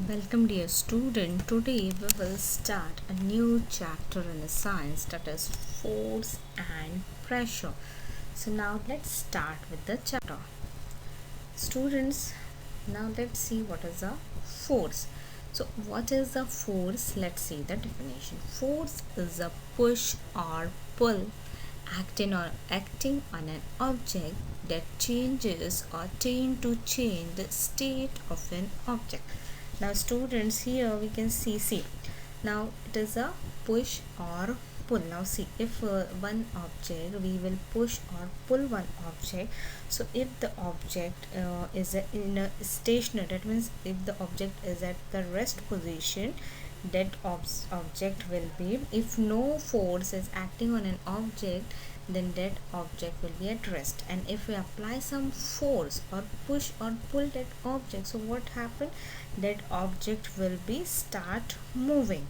Welcome dear student. Today we will start a new chapter in the science, that is force and pressure. So now let's start with the chapter. Students, now let's see what is a force. So what is a force? Let's see the definition. Force is a push or pull acting on an object that changes or tend to change the state of an object. Now students, here we can see now it is a push or pull. Now see, if one object, we will push or pull one object. So if the object is in a stationary, that means if the object is at the rest position, that object will be, if no force is acting on an object, then that object will be at rest. And if we apply some force or push or pull that object, so what happened, that object will be start moving,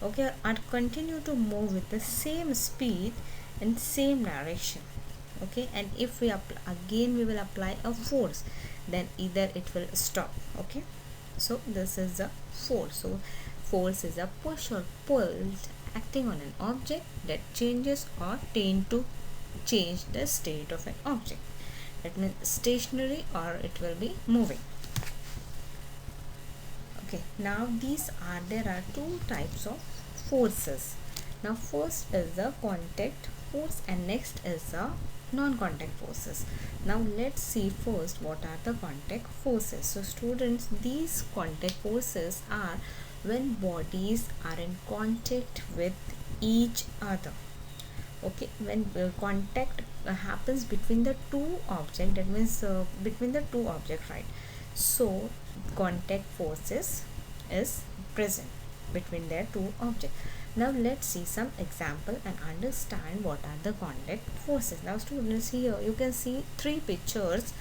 okay, and continue to move with the same speed and same direction, okay. And if we again we will apply a force, then either it will stop, okay. So this is a force. So force is a push or pull acting on an object that changes or tend to change the state of an object. That means stationary or it will be moving. Okay, now there are two types of forces. Now first is the contact force and next is the non-contact forces. Now let's see first what are the contact forces. So students, these contact forces are when bodies are in contact with each other, okay. When contact happens between the two objects, that means between the two objects, right? So contact forces is present between their two objects. Now let's see some example and understand what are the contact forces. Now students, here you can see three pictures.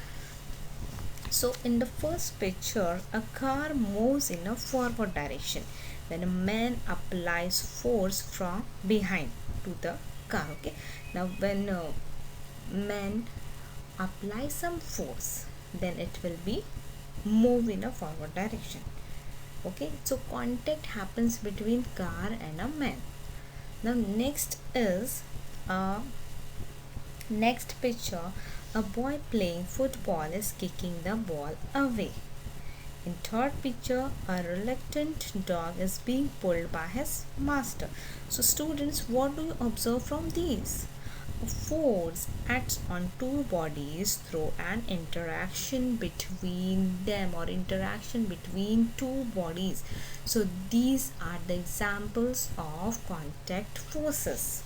So in the first picture, a car moves in a forward direction when a man applies force from behind to the car, okay. Now when a man applies some force, then it will be move in a forward direction, okay. So contact happens between car and a man. Now next is next picture, a boy playing football is kicking the ball away. In third picture, a reluctant dog is being pulled by his master. So students, what do you observe from these? A force acts on two bodies through an interaction between them or interaction between two bodies. So these are the examples of contact forces.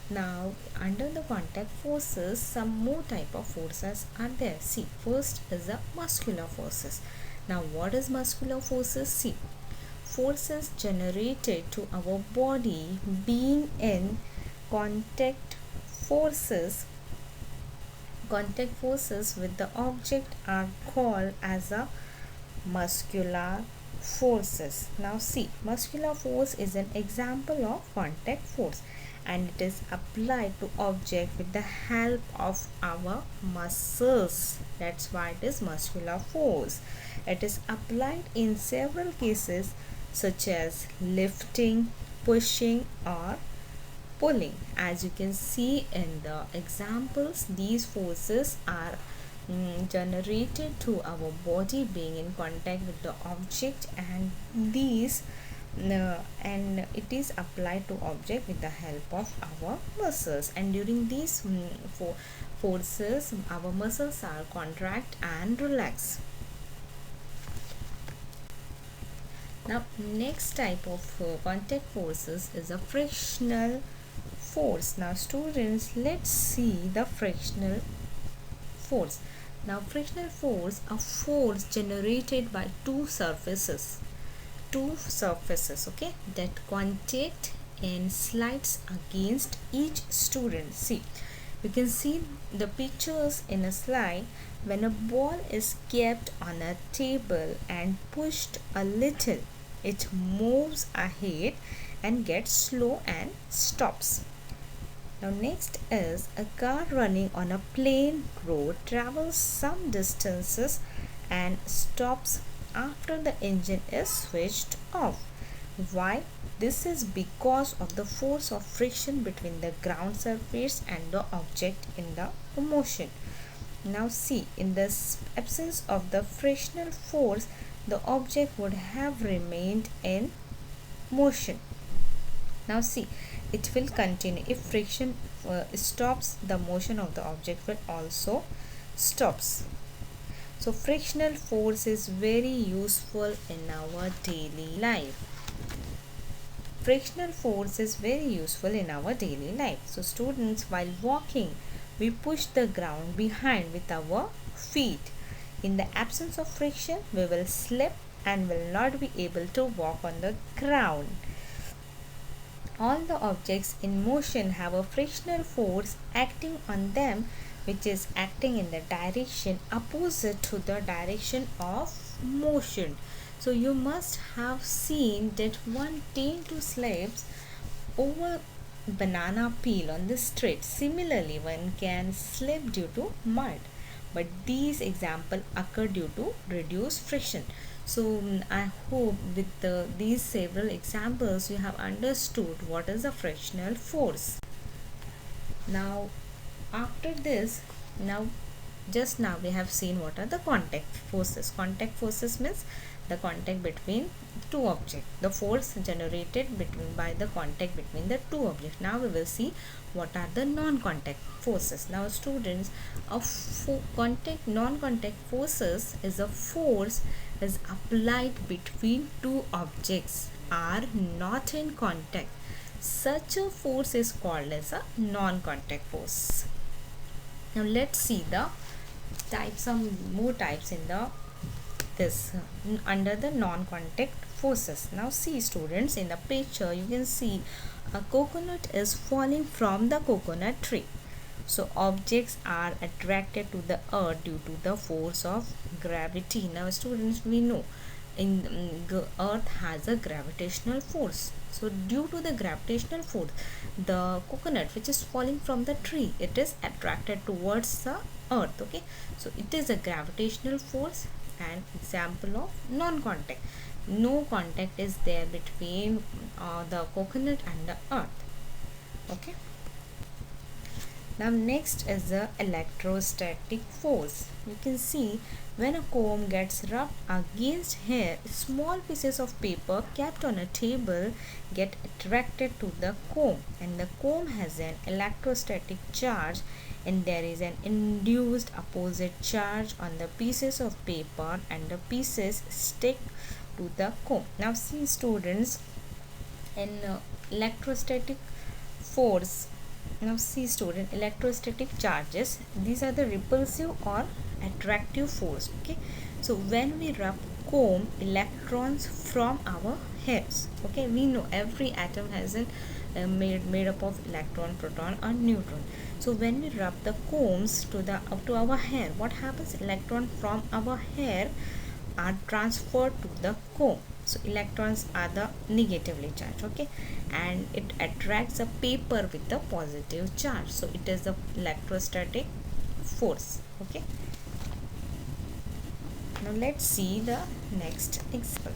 Now under the contact forces, some more type of forces are there. See, first is the muscular forces. Now what is muscular forces? See, forces generated to our body being in contact forces with the object are called as a muscular forces. Now see, muscular force is an example of contact force and it is applied to object with the help of our muscles. That's why it is muscular force. It is applied in several cases such as lifting, pushing or pulling. As you can see in the examples, these forces are generated to our body being in contact with the object, and these and it is applied to object with the help of our muscles, and during these forces our muscles are contract and relax. Now next type of contact forces is a frictional force. Now students, let's see the frictional force. Now frictional force, a force generated by two surfaces, okay, that contact and slides against each student. See, you can see the pictures in a slide. When a ball is kept on a table and pushed a little, it moves ahead and gets slow and stops. Now next is a car running on a plain road travels some distances and stops after the engine is switched off. Why? This is because of the force of friction between the ground surface and the object in the motion. Now see, in the absence of the frictional force, the object would have remained in motion. Now see, it will continue. If friction stops, the motion of the object will also stops. So frictional force is very useful in our daily life. Frictional force is very useful in our daily life. So students, while walking, we push the ground behind with our feet. In the absence of friction, we will slip and will not be able to walk on the ground. All the objects in motion have a frictional force acting on them, which is acting in the direction opposite to the direction of motion. So you must have seen that one tend to slips over banana peel on the street. Similarly, one can slip due to mud, but these examples occur due to reduced friction. So I hope with these several examples you have understood what is the frictional force. Now after this, now just now we have seen what are the contact forces. Contact forces means the contact between two objects, the force generated by the contact between the two objects. Now we will see what are the non-contact forces. Now students, non-contact forces is a force is applied between two objects are not in contact. Such a force is called as a non-contact force. Now let's see the types, some more types in the under the non-contact forces. Now see students, in the picture you can see a coconut is falling from the coconut tree. So objects are attracted to the earth due to the force of gravity. Now students, we know the earth has a gravitational force. So due to the gravitational force, the coconut which is falling from the tree, it is attracted towards the earth. Okay, so it is a gravitational force. An example of non-contact. No contact is there between the coconut and the earth. Okay. Now next is the electrostatic force. You can see when a comb gets rubbed against hair, small pieces of paper kept on a table get attracted to the comb, and the comb has an electrostatic charge, and there is an induced opposite charge on the pieces of paper, and the pieces stick to the comb. Now see students, in electrostatic force, now see student, electrostatic charges, these are the repulsive or attractive force. Okay, so when we rub comb, electrons from our hairs, okay, we know every atom has an made up of electron, proton or neutron. So when we rub the combs to our hair, what happens? Electron from our hair are transferred to the comb. So electrons are the negatively charged, okay, and it attracts a paper with a positive charge. So it is the electrostatic force. Okay, now let's see the next example.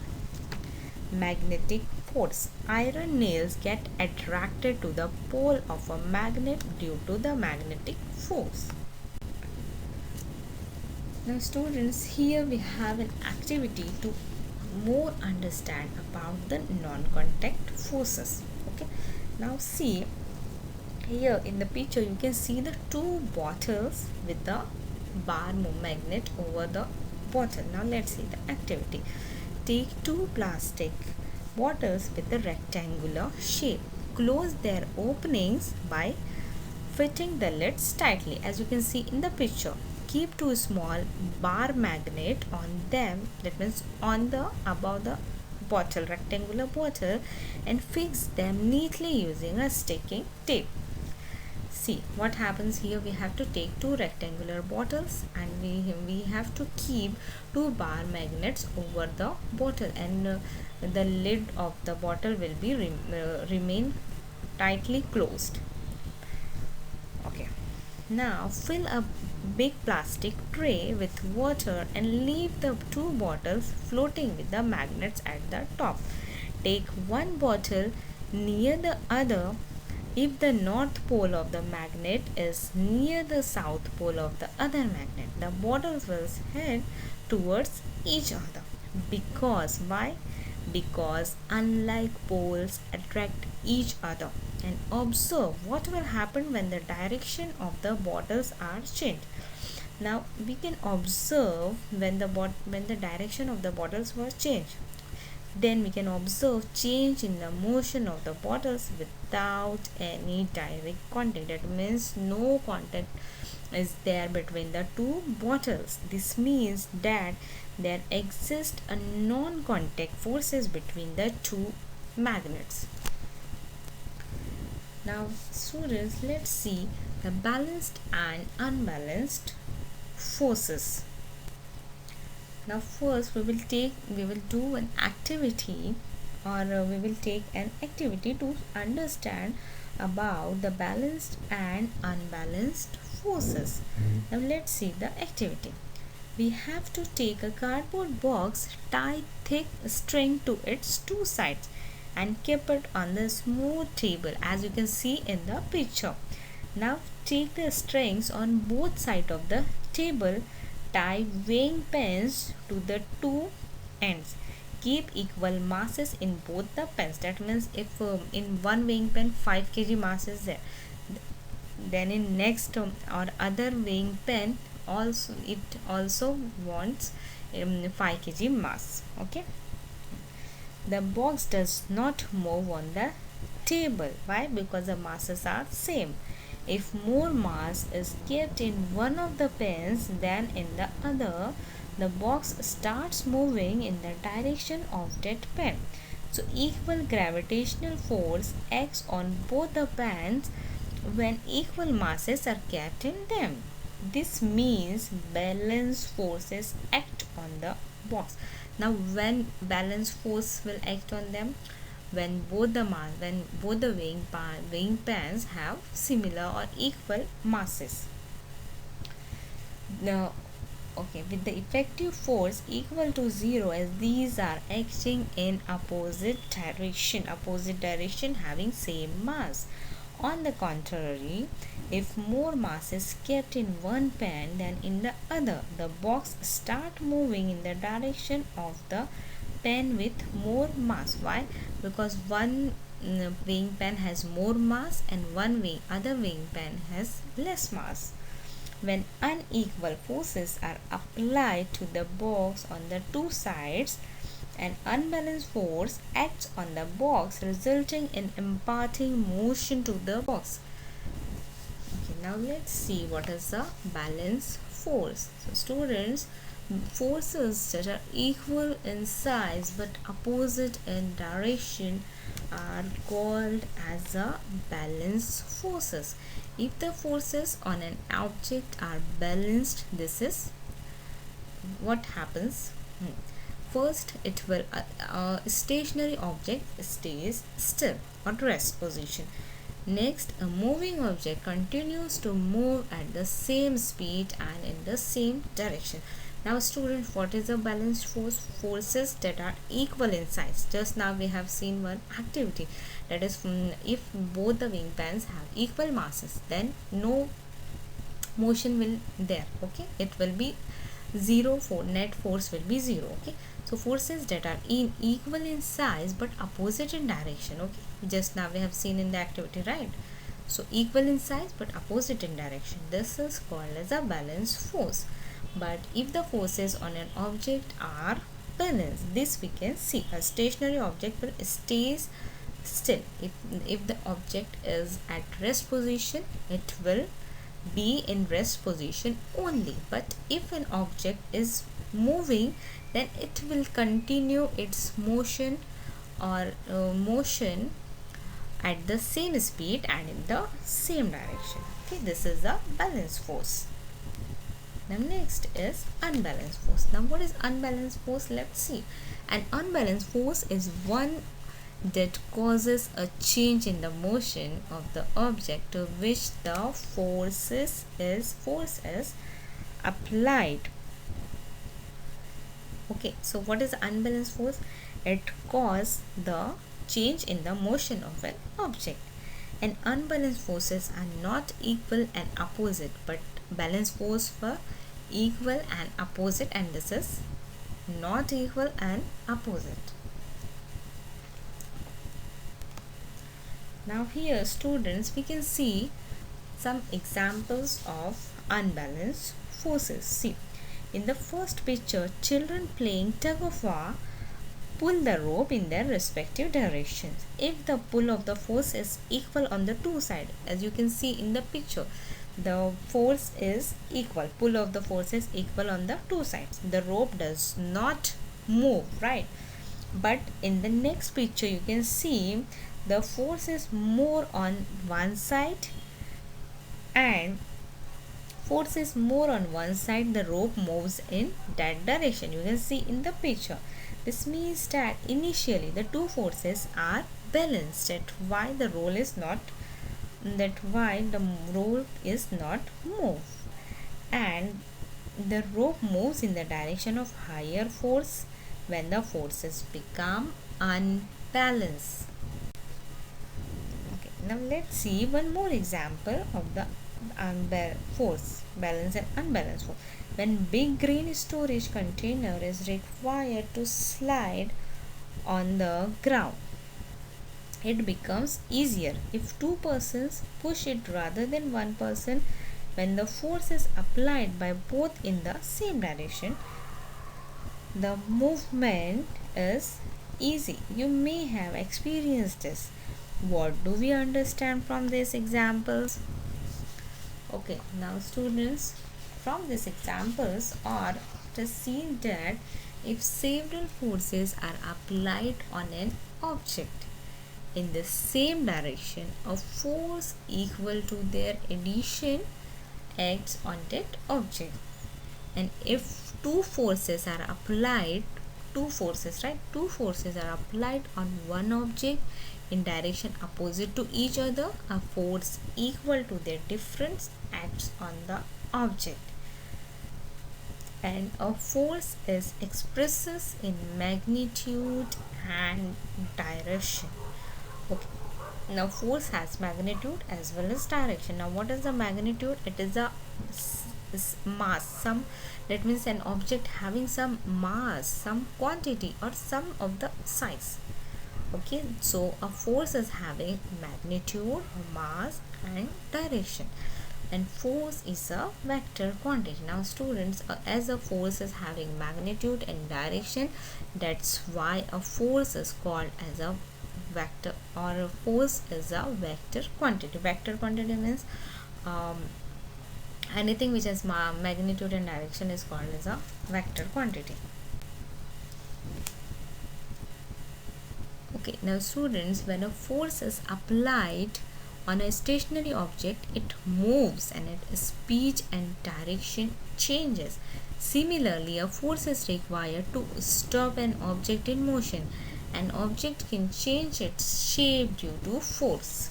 Magnetic force. Iron nails get attracted to the pole of a magnet due to the magnetic force. Now students, here we have an activity to more understand about the non-contact forces. Okay, now see here in the picture you can see the two bottles with the bar magnet over the bottle. Now let's see the activity. Take two plastic bottles with a rectangular shape. Close their openings by fitting the lids tightly. As you can see in the picture, keep two small bar magnet on them, that means on the above the bottle, rectangular bottle, and fix them neatly using a sticking tape. See what happens here. We have to take two rectangular bottles and we have to keep two bar magnets over the bottle, and the lid of the bottle will be remain tightly closed. Okay, Now fill a big plastic tray with water and leave the two bottles floating with the magnets at the top. Take one bottle near the other if the north pole of the magnet is near the south pole of the other magnet. The bottles will head towards each other. Because why? Because unlike poles attract each other. And observe what will happen when the direction of the bottles are changed. Now we can observe when the direction of the bottles was changed. Then we can observe change in the motion of the bottles without any direct contact. That means no contact is there between the two bottles. This means that there exist a non-contact forces between the two magnets. Now students, let's see the balanced and unbalanced forces. Now first we will do an activity, or we will take an activity to understand about the balanced and unbalanced forces. Now let's see the activity. We have to take a cardboard box, tie thick string to its two sides and keep it on the smooth table as you can see in the picture. Now take the strings on both sides of the table. Tie weighing pens to the two ends. Keep equal masses in both the pens. That means if in one weighing pen 5 kg mass is there, then in next or other weighing pen also wants 5 kg mass. Okay. The box does not move on the table. Why? Because the masses are same. If more mass is kept in one of the pens than in the other, the box starts moving in the direction of that pen. So equal gravitational force acts on both the pens when equal masses are kept in them. This means balance forces act on the box. Now when balance force will act on them? When both the weighing pans have similar or equal masses. Now, okay, with the effective force equal to 0, as these are acting in opposite direction having same mass. On the contrary, if more mass is kept in one pan than in the other, the box start moving in the direction of the pen with more mass. Why? Because one weighing pen has more mass and other weighing pen has less mass. When unequal forces are applied to the box on the two sides, an unbalanced force acts on the box, resulting in imparting motion to the box. Okay, now let's see what is the balance force. So students, forces that are equal in size but opposite in direction are called as a balanced forces. If the forces on an object are balanced, this is what happens. First, it will a stationary object stays still or rest position. Next, a moving object continues to move at the same speed and in the same direction. Now students, what is a balanced force? Forces that are equal in size. Just now we have seen one activity, that is if both the wing pans have equal masses, then no motion will there. Okay, it will be 0 for net force will be 0. Okay, so forces that are equal in size but opposite in direction. Okay, just now we have seen in the activity, right? So equal in size but opposite in direction, this is called as a balanced force. But if the forces on an object are balanced, this we can see. A stationary object will stays still. If the object is at rest position, it will be in rest position only. But if an object is moving, then it will continue its motion or motion at the same speed and in the same direction. Okay, this is a balanced force. Now next is unbalanced force. Now what is unbalanced force? Let's see. An unbalanced force is one that causes a change in the motion of the object to which the force is applied. Okay, so what is unbalanced force? It causes the change in the motion of an object. And unbalanced forces are not equal and opposite, but balanced force were equal and opposite, and this is not equal and opposite. Now here students, we can see some examples of unbalanced forces. See, in the first picture, children playing tug of war pull the rope in their respective directions. If the pull of the force is equal on the two sides, as you can see in the picture, the force is equal, pull of the force is equal on the two sides. The rope does not move, right? But in the next picture, you can see the force is more on one side, and force is more on one side, the rope moves in that direction. You can see in the picture. This means that initially the two forces are balanced. That why the rope is not moved, and the rope moves in the direction of higher force when the forces become unbalanced. Okay, now let's see one more example of the balance and unbalanced force. When big grain storage container is required to slide on the ground, it becomes easier if two persons push it rather than one person. When the force is applied by both in the same direction, the movement is easy. You may have experienced this. What do we understand from these examples? Okay, now students, from these examples are to see that if several forces are applied on an object in the same direction, a force equal to their addition acts on that object. And if two forces are applied on one object in direction opposite to each other, a force equal to their difference acts on the object. And a force is expresses in magnitude and direction. Okay, now force has magnitude as well as direction. Now what is the magnitude? It is a mass, that means an object having some mass, some quantity, or some of the size. Okay, so a force is having magnitude, mass, and direction. And force is a vector quantity. Now students, as a force is having magnitude and direction, that's why a force is called as a vector, or a force is a vector quantity. Vector quantity means anything which has magnitude and direction is called as a vector quantity. Okay, now students, when a force is applied on a stationary object, it moves and its speed and direction changes. Similarly, a force is required to stop an object in motion. An object can change its shape due to force.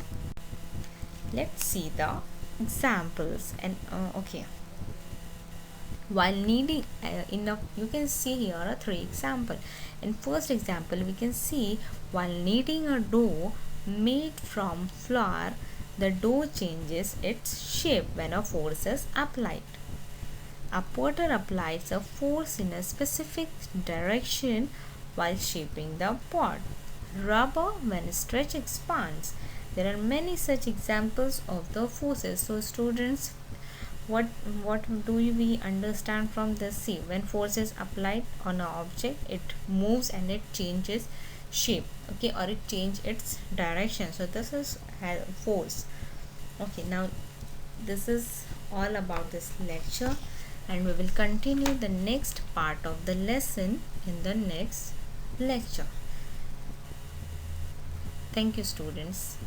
Let's see the examples. And okay, while kneading you can see here are three examples. In first example, we can see while kneading a dough made from flour, the dough changes its shape when a force is applied. A potter applies a force in a specific direction while shaping the pot. Rubber, when stretched, expands. There are many such examples of the forces. So students, what do we understand from this? See, when force is applied on an object, it moves and it changes shape, okay, or it changes its direction. So this is force. Okay, now this is all about this lecture, and we will continue the next part of the lesson in the next lecture. Thank you, students.